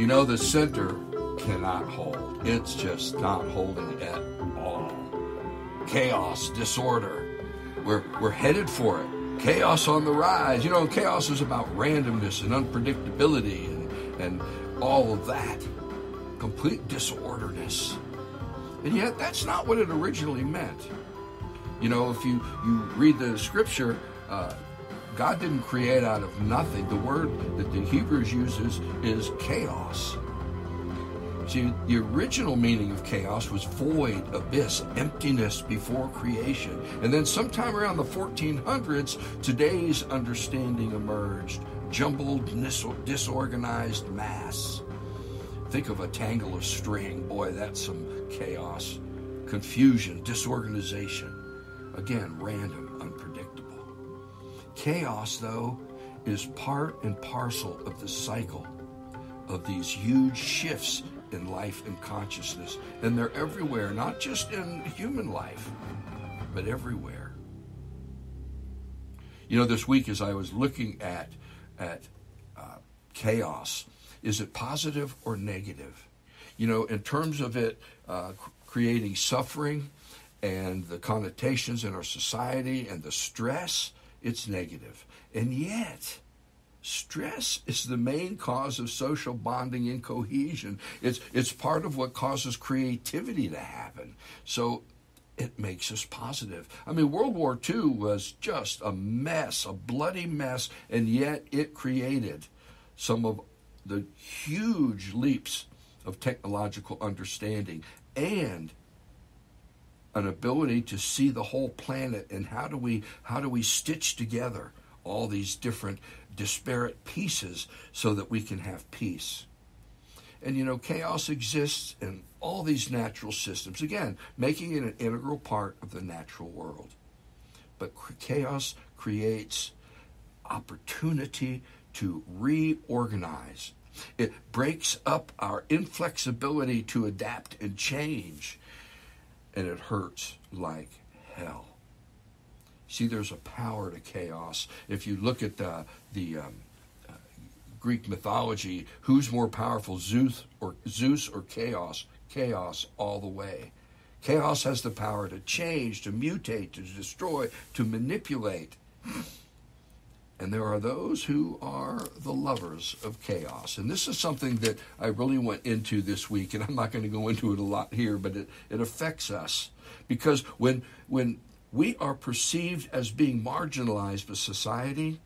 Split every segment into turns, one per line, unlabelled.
You know, the center cannot hold. It's just not holding at all. Chaos, disorder. We're headed for it. Chaos on the rise. You know, chaos is about randomness and unpredictability and all of that. Complete disorderness. And yet, that's not what it originally meant. You know, if you read the scripture, God didn't create out of nothing. The word that the Hebrews uses is chaos. See, the original meaning of chaos was void, abyss, emptiness before creation. And then sometime around the 1400s, today's understanding emerged. Jumbled, disorganized mass. Think of a tangle of string. Boy, that's some chaos. Confusion, disorganization. Again, random, unpredictable. Chaos, though, is part and parcel of the cycle of these huge shifts in life and consciousness. And they're everywhere, not just in human life, but everywhere. You know, this week as I was looking at chaos, is it positive or negative? You know, in terms of it creating suffering and the connotations in our society and the stress, it's negative. And yet, stress is the main cause of social bonding and cohesion. It's part of what causes creativity to happen. So it makes us positive. I mean, World War II was just a mess, a bloody mess, and yet it created some of the huge leaps of technological understanding and an ability to see the whole planet and how do we stitch together all these different disparate pieces so that we can have peace. And you know, chaos exists in all these natural systems, again, making it an integral part of the natural world. But chaos creates opportunity to reorganize. It breaks up our inflexibility to adapt and change. And it hurts like hell. See, there's a power to chaos. If you look at the Greek mythology, who's more powerful, Zeus or chaos? Chaos all the way. Chaos has the power to change, to mutate, to destroy, to manipulate. And there are those who are the lovers of chaos. And this is something that I really went into this week, and I'm not going to go into it a lot here, but it affects us. Because when we are perceived as being marginalized by society,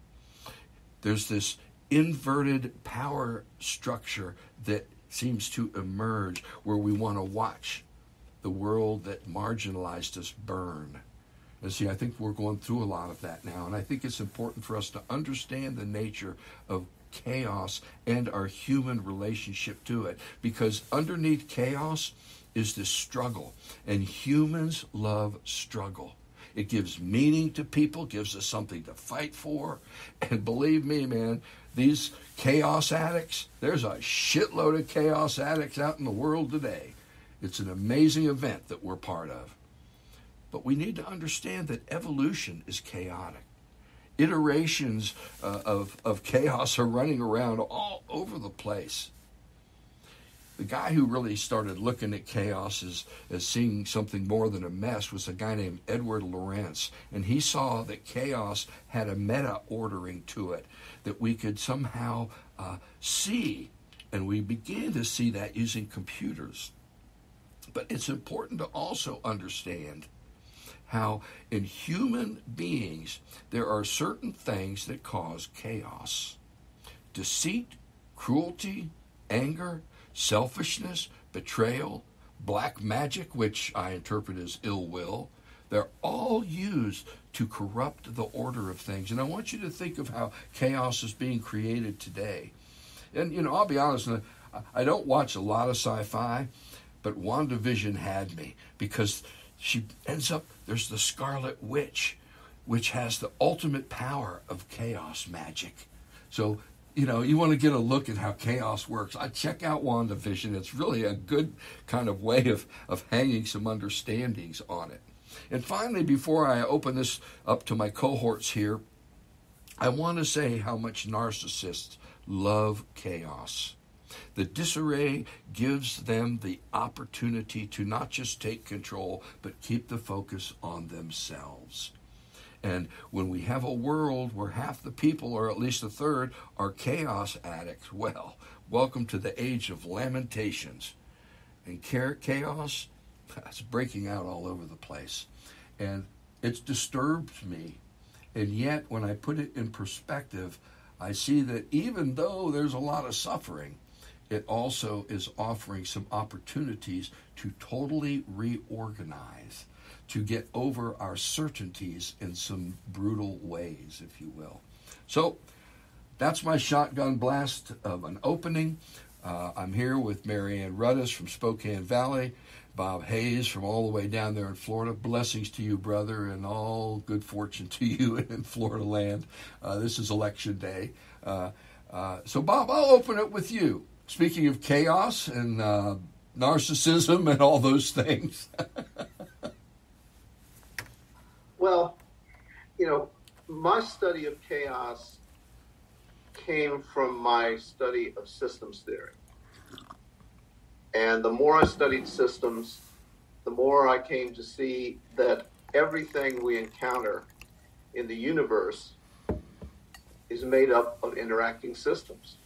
there's this inverted power structure that seems to emerge where we want to watch the world that marginalized us burn. And see, I think we're going through a lot of that now, and I think it's important for us to understand the nature of chaos and our human relationship to it, because underneath chaos is this struggle, and humans love struggle. It gives meaning to people, gives us something to fight for, and believe me, man, these chaos addicts, there's a shitload of chaos addicts out in the world today. It's an amazing event that we're part of. But we need to understand that evolution is chaotic. Iterations of chaos are running around all over the place. The guy who really started looking at chaos as seeing something more than a mess was a guy named Edward Lorenz. And he saw that chaos had a meta-ordering to it that we could somehow see. And we began to see that using computers. But it's important to also understand how in human beings there are certain things that cause chaos. Deceit, cruelty, anger, selfishness, betrayal, black magic, which I interpret as ill will, they're all used to corrupt the order of things. And I want you to think of how chaos is being created today. And, you know, I'll be honest, I don't watch a lot of sci-fi, but WandaVision had me because she ends up, there's the Scarlet Witch, which has the ultimate power of chaos magic. So, you know, you want to get a look at how chaos works, I check out WandaVision. It's really a good kind of way of hanging some understandings on it. And finally, before I open this up to my cohorts here, I want to say how much narcissists love chaos. The disarray gives them the opportunity to not just take control, but keep the focus on themselves. And when we have a world where half the people, or at least a third, are chaos addicts, well, welcome to the age of lamentations. And chaos, it's breaking out all over the place. And it's disturbed me. And yet, when I put it in perspective, I see that even though there's a lot of suffering, it also is offering some opportunities to totally reorganize, to get over our certainties in some brutal ways, if you will. So that's my shotgun blast of an opening. I'm here with Marianne Rudis from Spokane Valley, Bob Hayes from all the way down there in Florida. Blessings to you, brother, and all good fortune to you in Florida land. This is election day. So, Bob, I'll open it with you. Speaking of chaos and narcissism and all those things.
Well, my study of chaos came from my study of systems theory. And the more I studied systems, the more I came to see that everything we encounter in the universe is made up of interacting systems.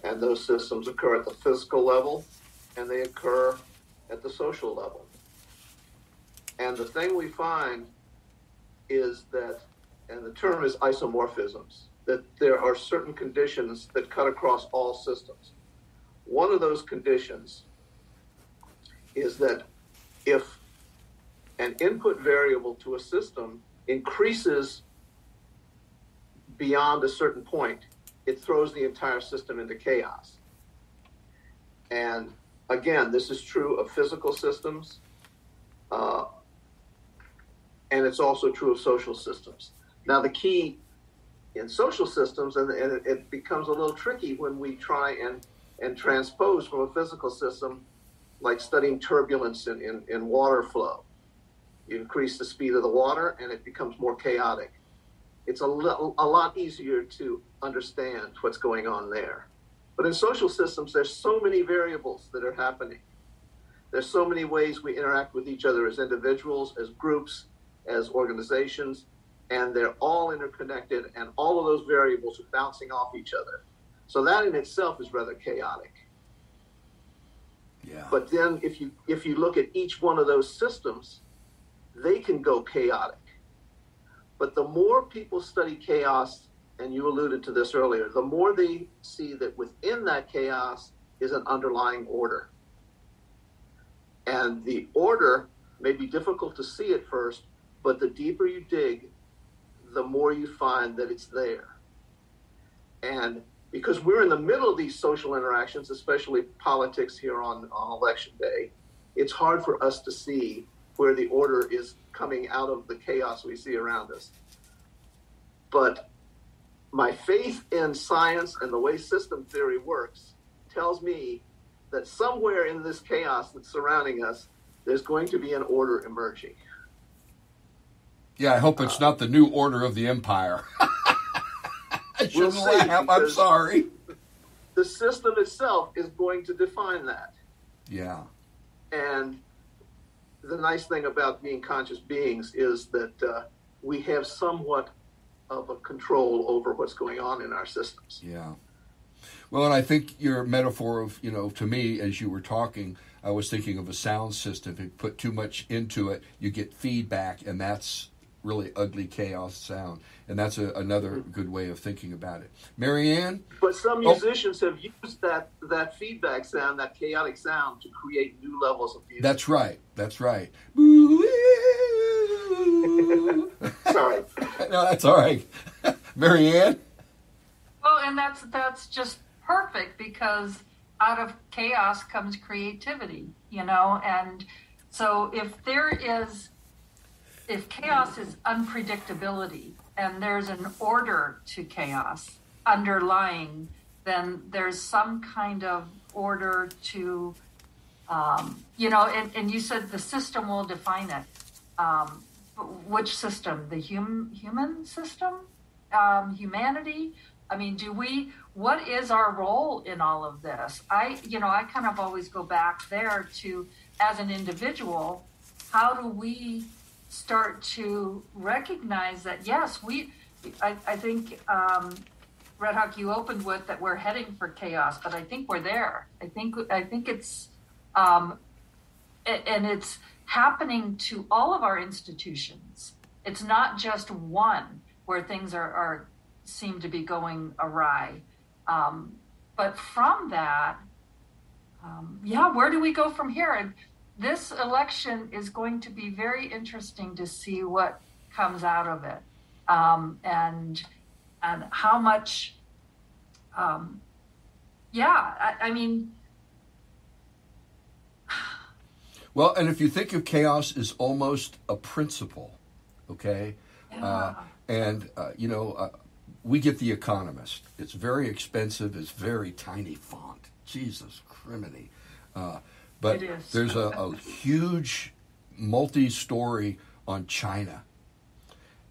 And those systems occur at the physical level, and they occur at the social level. And the thing we find is that, and the term is isomorphisms, that there are certain conditions that cut across all systems. One of those conditions is that if an input variable to a system increases beyond a certain point, it throws the entire system into chaos. And again, this is true of physical systems, and it's also true of social systems. Now, the key in social systems, and it becomes a little tricky when we try and transpose from a physical system, like studying turbulence in water flow. You increase the speed of the water, and it becomes more chaotic. It's a lot easier to understand what's going on there. But in social systems, there's so many variables that are happening. There's so many ways we interact with each other as individuals, as groups, as organizations, and they're all interconnected, and all of those variables are bouncing off each other. So that in itself is rather chaotic.
Yeah.
But then if you look at each one of those systems, they can go chaotic. But the more people study chaos, and you alluded to this earlier, the more they see that within that chaos is an underlying order. And the order may be difficult to see at first, but the deeper you dig, the more you find that it's there. And because we're in the middle of these social interactions, especially politics here on election day, it's hard for us to see where the order is coming out of the chaos we see around us. But my faith in science and the way system theory works tells me that somewhere in this chaos that's surrounding us, there's going to be an order emerging.
Yeah, I hope it's not the new order of the empire. I shouldn't laugh. I'm sorry.
The system itself is going to define that.
Yeah.
And the nice thing about being conscious beings is that we have somewhat of a control over what's going on in our systems.
Yeah. Well, and I think your metaphor of, to me, as you were talking, I was thinking of a sound system. If you put too much into it, you get feedback, and that's really ugly chaos sound. And that's another good way of thinking about it. Marianne?
But some musicians have used that feedback sound, that chaotic sound, to create new levels of music.
That's right. That's right.
Sorry.
No, that's all right. Marianne?
Well, and that's just perfect, because out of chaos comes creativity, and so if chaos is unpredictability and there's an order to chaos underlying, then there's some kind of order to, and you said the system will define it. Which system? The human system? Humanity? I mean, what is our role in all of this? I kind of always go back there to, as an individual, how do we start to recognize that, yes, I think, Red Hawk, you opened with that we're heading for chaos, but I think we're there. I think it's, and it's happening to all of our institutions. It's not just one where things are seem to be going awry. But from that, where do we go from here? And this election is going to be very interesting to see what comes out of it, and how much. I mean.
Well, and if you think of chaos as almost a principle, okay, we get The Economist. It's very expensive. It's very tiny font. Jesus criminy. But there's a huge multi-story on China.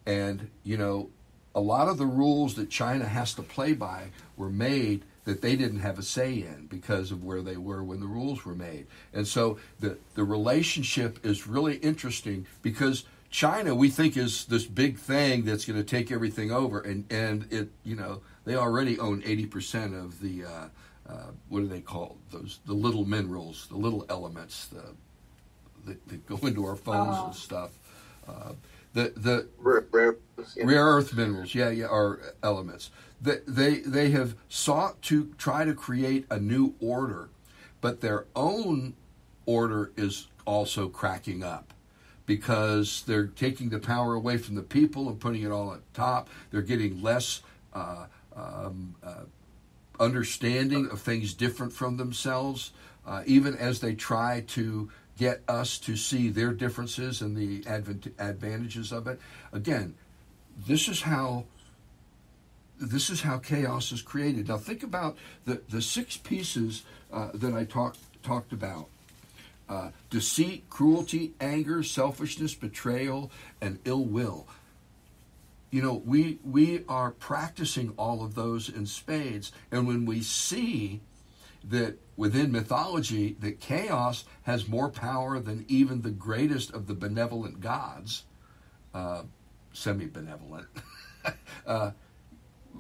And, a lot of the rules that China has to play by were made that they didn't have a say in because of where they were when the rules were made. And so the relationship is really interesting because China, we think, is this big thing that's going to take everything over, and it, they already own 80% of the what do they call those? The little minerals, the little elements that go into our phones and stuff. The rare earth minerals, are elements. They have sought to try to create a new order, but their own order is also cracking up, because they're taking the power away from the people and putting it all at top. They're getting less understanding of things different from themselves, even as they try to get us to see their differences and the advantages of it. Again, this is how chaos is created. Now think about the 6 pieces that I talked about. Deceit, cruelty, anger, selfishness, betrayal, and ill will. We are practicing all of those in spades. And when we see that within mythology that chaos has more power than even the greatest of the benevolent gods, semi-benevolent,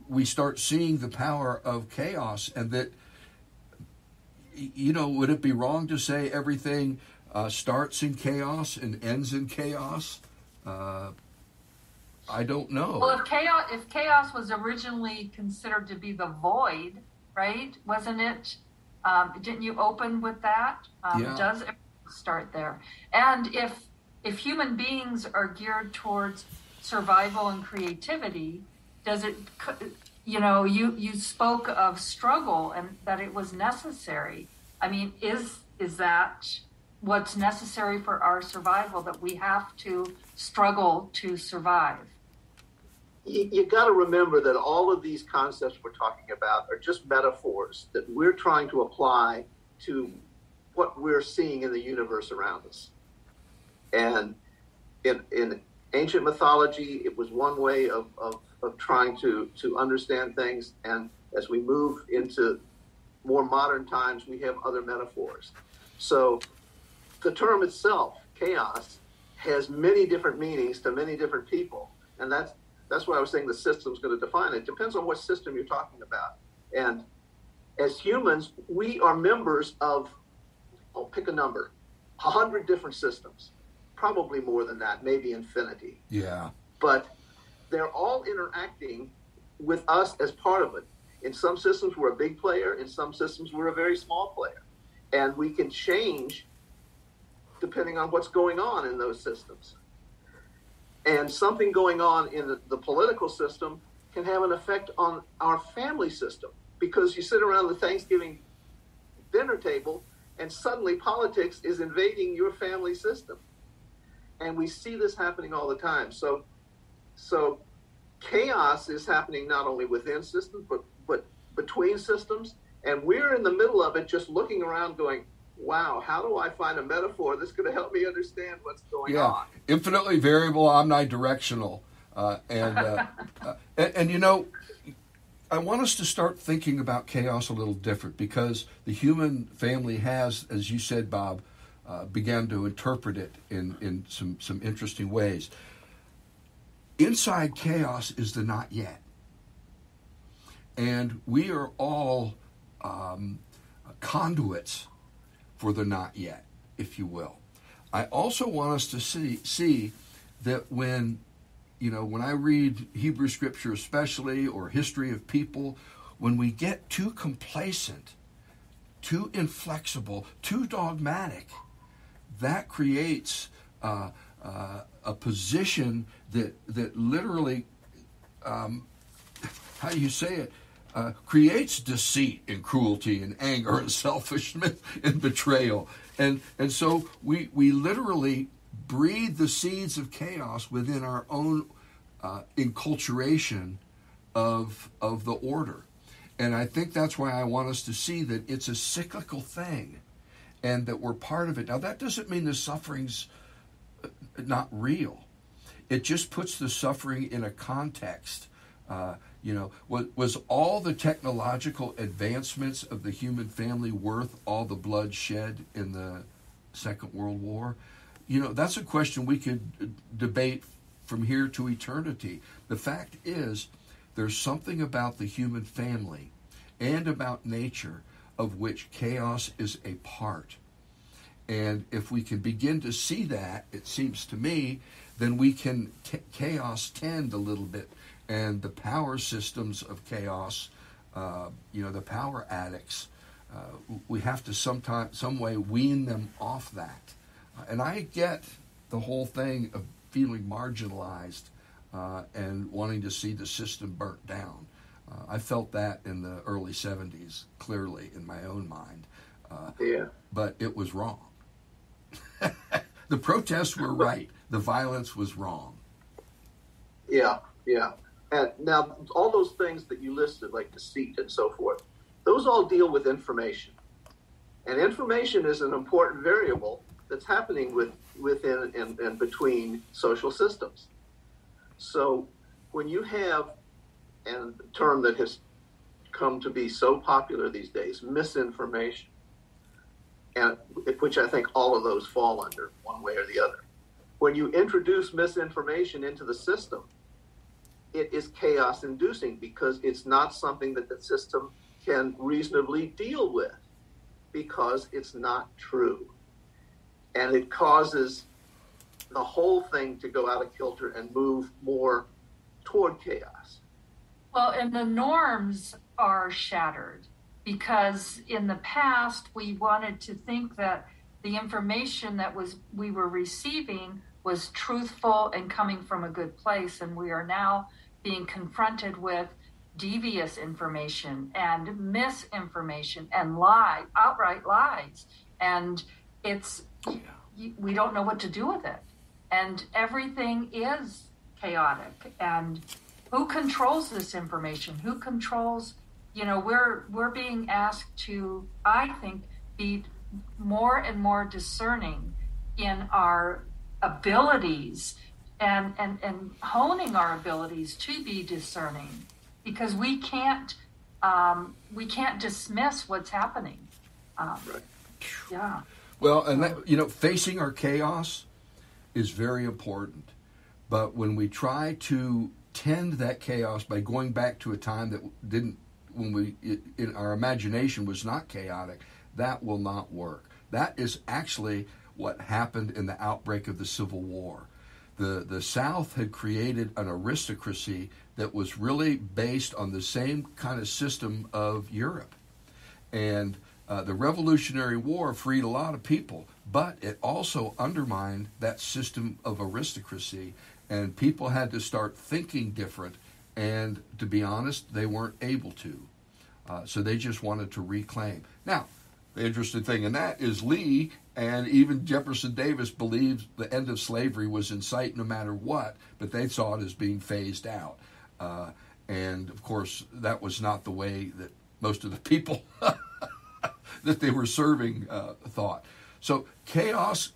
we start seeing the power of chaos, and that, would it be wrong to say everything starts in chaos and ends in chaos? I don't know.
Well, if chaos was originally considered to be the void, right? Wasn't it? Didn't you open with that? Does it start there? And if human beings are geared towards survival and creativity, does it? You spoke of struggle and that it was necessary. I mean, is that what's necessary for our survival, that we have to struggle to survive?
You got to remember that all of these concepts we're talking about are just metaphors that we're trying to apply to what we're seeing in the universe around us. And in ancient mythology, it was one way of trying to understand things. And as we move into more modern times, we have other metaphors. So the term itself, chaos, has many different meanings to many different people. And that's why I was saying the system's going to define it. It depends on what system you're talking about. And as humans, we are members of, I'll pick a number, 100 different systems. Probably more than that, maybe infinity.
Yeah.
But they're all interacting with us as part of it. In some systems, we're a big player. In some systems, we're a very small player. And we can change depending on what's going on in those systems. And something going on in the political system can have an effect on our family system, because you sit around the Thanksgiving dinner table and suddenly politics is invading your family system. And we see this happening all the time. So chaos is happening not only within systems, but between systems. And we're in the middle of it, just looking around going, wow, how do I find a metaphor that's going to help me understand what's going on?
Infinitely variable, omnidirectional. And I want us to start thinking about chaos a little different, because the human family has, as you said, Bob, began to interpret it in some interesting ways. Inside chaos is the not yet. And we are all conduits for the not yet, if you will. I also want us to see that when I read Hebrew scripture especially, or history of people, when we get too complacent, too inflexible, too dogmatic, that creates a position that literally, how do you say it, creates deceit and cruelty and anger and selfishness and betrayal. And so we literally breed the seeds of chaos within our own enculturation of the order. And I think that's why I want us to see that it's a cyclical thing and that we're part of it. Now, that doesn't mean the suffering's not real. It just puts the suffering in a context. Was all the technological advancements of the human family worth all the blood shed in the Second World War? That's a question we could debate from here to eternity. The fact is, there's something about the human family and about nature of which chaos is a part. And if we can begin to see that, it seems to me, then we can chaos tend a little bit. And the power systems of chaos, the power addicts, we have to some way wean them off that. And I get the whole thing of feeling marginalized and wanting to see the system burnt down. I felt that in the early 70s, clearly, in my own mind. But it was wrong. The protests were right. The violence was wrong.
Yeah. And now, all those things that you listed, like deceit and so forth, those all deal with information. And information is an important variable that's happening within and between social systems. So when you have a term that has come to be so popular these days, misinformation, and which I think all of those fall under one way or the other. When you introduce misinformation into the system, it is chaos inducing because it's not something that the system can reasonably deal with because it's not true. And it causes the whole thing to go out of kilter and move more toward chaos.
Well, and the norms are shattered because in the past we wanted to think that the information that we were receiving was truthful and coming from a good place, and we are now being confronted with devious information and misinformation and outright lies, and we don't know what to do with it, and everything is chaotic. And who controls this information? Who controls? We're being asked to, I think, be more and more discerning in our abilities and honing our abilities to be discerning, because we can't dismiss what's happening.
Right.
Yeah.
Well, and that, facing our chaos is very important. But when we try to tend that chaos by going back to a time that in our imagination was not chaotic, that will not work. That is actually what happened in the outbreak of the Civil War. The South had created an aristocracy that was really based on the same kind of system of Europe. And the Revolutionary War freed a lot of people, but it also undermined that system of aristocracy, and people had to start thinking different, and to be honest, they weren't able to. So they just wanted to reclaim. Now, the interesting thing in that is Lee and even Jefferson Davis believed the end of slavery was in sight no matter what, but they saw it as being phased out. And, of course, that was not the way that most of the people that they were serving thought. So chaos,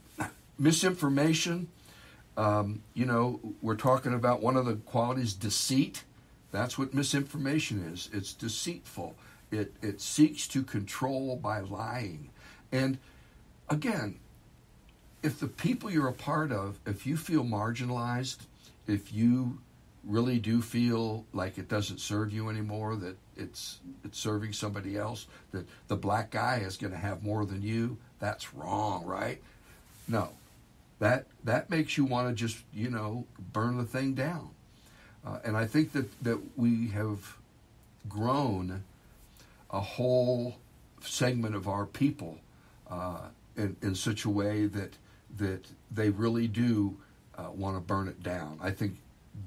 misinformation, we're talking about one of the qualities, deceit. That's what misinformation is. It's deceitful. It seeks to control by lying. And again, if the people you're a part of, if you feel marginalized, if you really do feel like it doesn't serve you anymore, that it's serving somebody else, that the black guy is going to have more than you, that's wrong, right? No. That makes you want to just, burn the thing down. And I think that we have grown a whole segment of our people in such a way that they really do want to burn it down. I think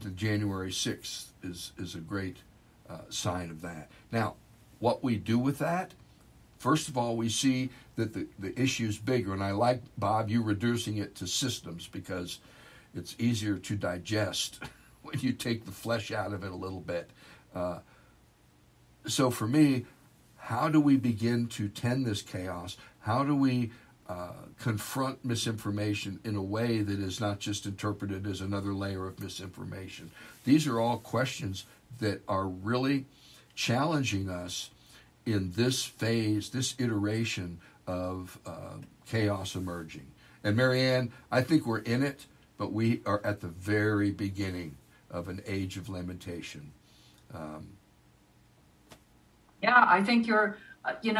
the January 6th is a great sign of that. Now, what we do with that, first of all, we see that the issue's bigger, and I like, Bob, you reducing it to systems because it's easier to digest when you take the flesh out of it a little bit. So for me, how do we begin to tend this chaos? How do we confront misinformation in a way that is not just interpreted as another layer of misinformation? These are all questions that are really challenging us in this phase, this iteration of chaos emerging. And Marianne, I think we're in it, but we are at the very beginning of an age of lamentation.
Yeah, I think you're, you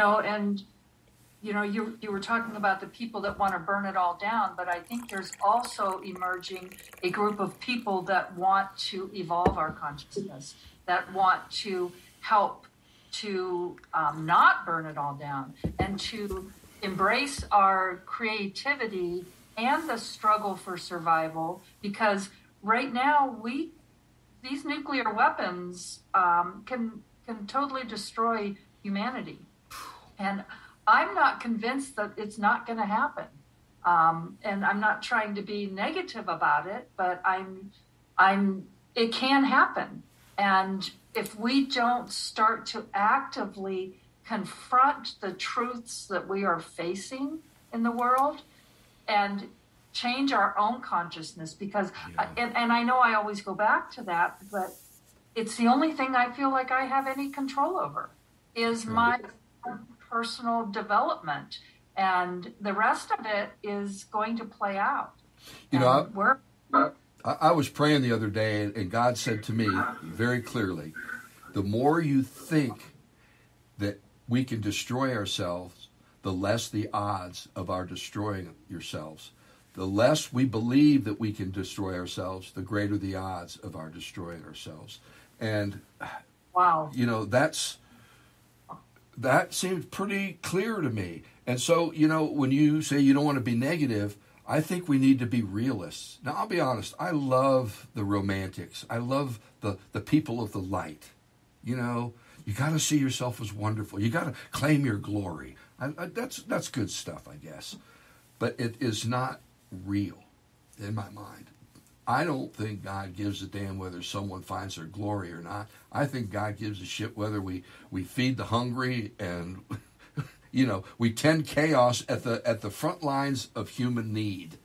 were talking about the people that want to burn it all down, but I think there's also emerging a group of people that want to evolve our consciousness, that want to help to not burn it all down and to embrace our creativity and the struggle for survival, because right now these nuclear weapons can totally destroy humanity. And I'm not convinced that it's not going to happen. And I'm not trying to be negative about it, but it can happen. And if we don't start to actively confront the truths that we are facing in the world and change our own consciousness, because, and I know I always go back to that, but it's the only thing I feel like I have any control over is my personal development, and the rest of it is going to play out.
I was praying the other day, and God said to me very clearly, the more you think that we can destroy ourselves, the less the odds of our destroying yourselves. The less we believe that we can destroy ourselves, the greater the odds of our destroying ourselves. And,
wow,
that seems pretty clear to me. And so, when you say you don't want to be negative, I think we need to be realists. Now, I'll be honest, I love the romantics. I love the people of the light. You got to see yourself as wonderful. You got to claim your glory. That's good stuff, I guess. But it is not real in my mind. I don't think God gives a damn whether someone finds their glory or not. I think God gives a shit whether we feed the hungry and we tend chaos at the front lines of human need.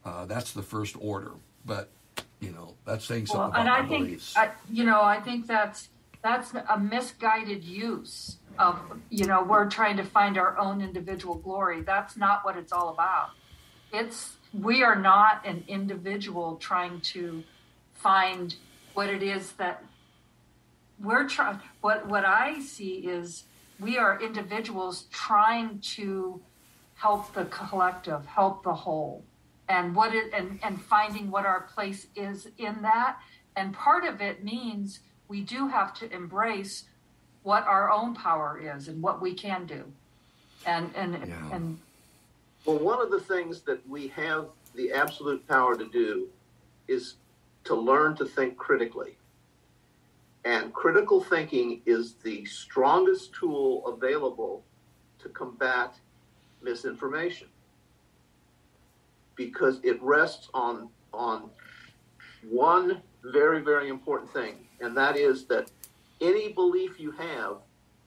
That's the first order. But that's saying something about my beliefs.
I think that's a misguided use of we're trying to find our own individual glory. That's not what it's all about. We are not an individual trying to find what it is that we're trying. What I see is we are individuals trying to help the collective, help the whole, and and finding what our place is in that. And part of it means we do have to embrace what our own power is and what we can do. And
well, one of the things that we have the absolute power to do is to learn to think critically. And critical thinking is the strongest tool available to combat misinformation, because it rests on one very, very important thing, and that is that any belief you have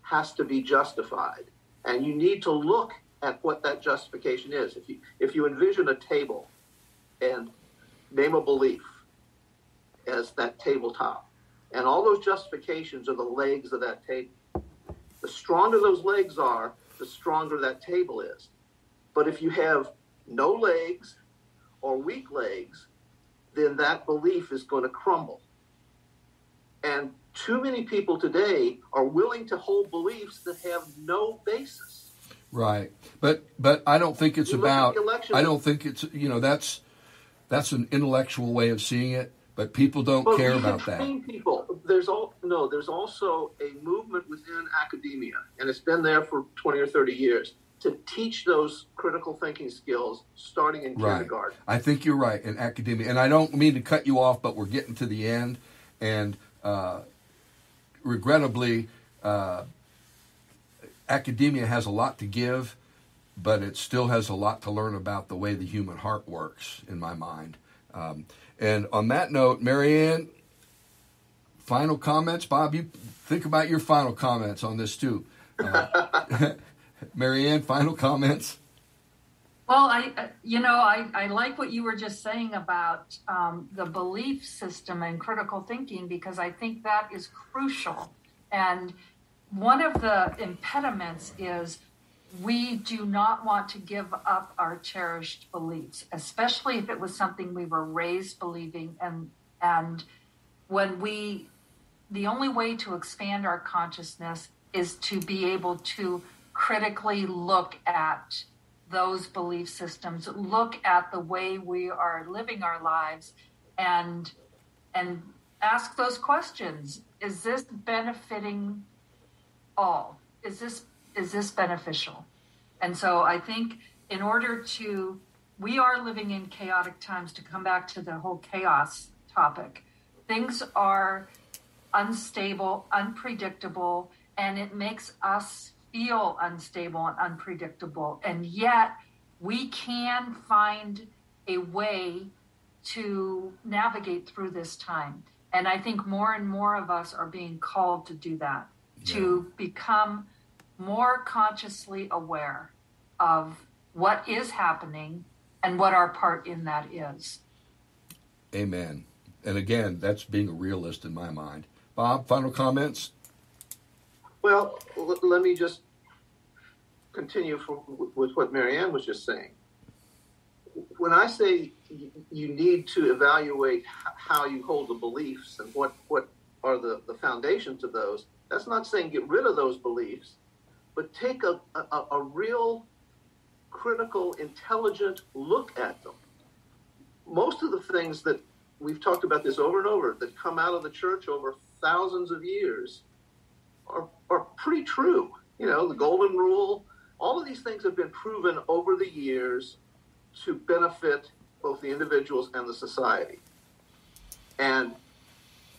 has to be justified, and you need to look at what that justification is. If you envision a table and name a belief as that tabletop, And all those justifications are the legs of that table. The stronger those legs are, the stronger that table is. But if you have no legs or weak legs, then that belief is going to crumble. And too many people today are willing to hold beliefs that have no basis.
Right. But I don't think it's about, I don't think it's, that's an intellectual way of seeing it, but people don't care about that.
People. There's also a movement within academia, and it's been there for 20 or 30 years, to teach those critical thinking skills starting in kindergarten.
I think you're right, in academia. And I don't mean to cut you off, but we're getting to the end. And regrettably, academia has a lot to give, but it still has a lot to learn about the way the human heart works, in my mind. And on that note, Marianne, final comments? Bob, you think about your final comments on this too. Marianne, final comments?
Well, I like what you were just saying about the belief system and critical thinking, because I think that is crucial. And one of the impediments is we do not want to give up our cherished beliefs, especially if it was something we were raised believing. And when the only way to expand our consciousness is to be able to critically look at those belief systems, look at the way we are living our lives, and ask those questions. Is this benefiting all? Is this beneficial? And so I think in order we are living in chaotic times. To come back to the whole chaos topic, things are unstable, unpredictable, and it makes us feel unstable and unpredictable. And yet we can find a way to navigate through this time. And I think more and more of us are being called to do that, to become more consciously aware of what is happening and what our part in that is.
Amen. And again, that's being a realist in my mind. Bob, final comments?
Well, let me just continue with what Marianne was just saying. When I say you need to evaluate how you hold the beliefs and what are the foundations of those, that's not saying get rid of those beliefs, but take a real critical, intelligent look at them. Most of the things that we've talked about this over and over that come out of the church over thousands of years are pretty true. The golden rule, all of these things have been proven over the years to benefit both the individuals and the society. And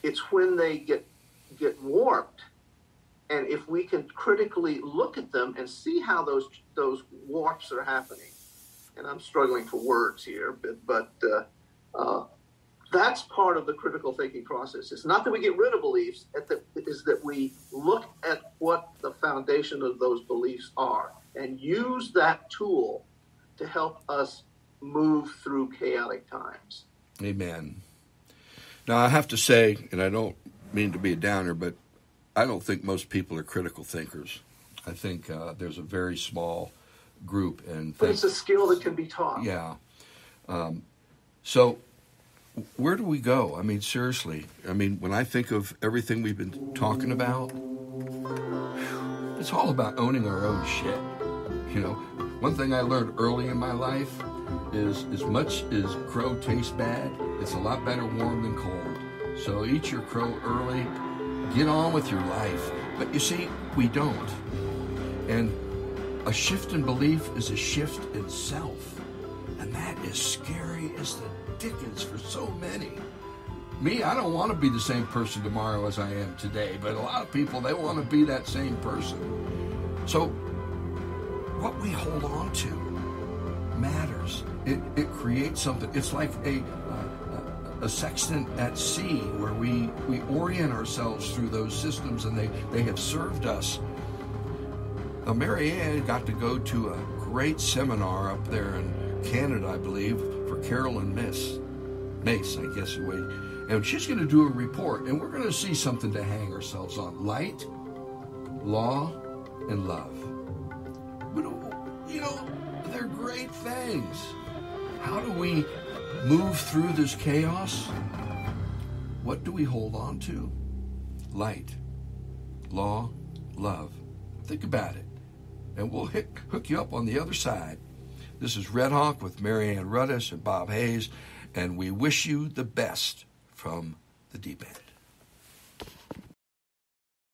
it's when they get warped, and if we can critically look at them and see how those warps are happening, and I'm struggling for words here, but that's part of the critical thinking process. It's not that we get rid of beliefs, it's that we look at what the foundation of those beliefs are and use that tool to help us move through chaotic times.
Amen. Now, I have to say, and I don't mean to be a downer, but I don't think most people are critical thinkers. I think there's a very small group.
But it's a skill that can be taught.
Yeah. So where do we go? I mean, seriously. I mean, when I think of everything we've been talking about, it's all about owning our own shit. One thing I learned early in my life is as much as crow tastes bad, it's a lot better warm than cold. So eat your crow early, get on with your life. But you see, we don't. And a shift in belief is a shift in self. And that is scary as the dickens for so many. Me, I don't want to be the same person tomorrow as I am today, but a lot of people, they want to be that same person. So what we hold on to matters. It creates something. It's like a sextant at sea where we orient ourselves through those systems, and they have served us. Now, Marianne got to go to a great seminar up there in Canada, I believe, for Carolyn Mace, I guess. And she's going to do a report, and we're going to see something to hang ourselves on. Light, law, and love. You know, they're great things. How do we move through this chaos? What do we hold on to? Light, law, love. Think about it. And we'll hook you up on the other side. This is Red Hawk with Marianne Rudis and Bob Hayes, and we wish you the best from the deep end.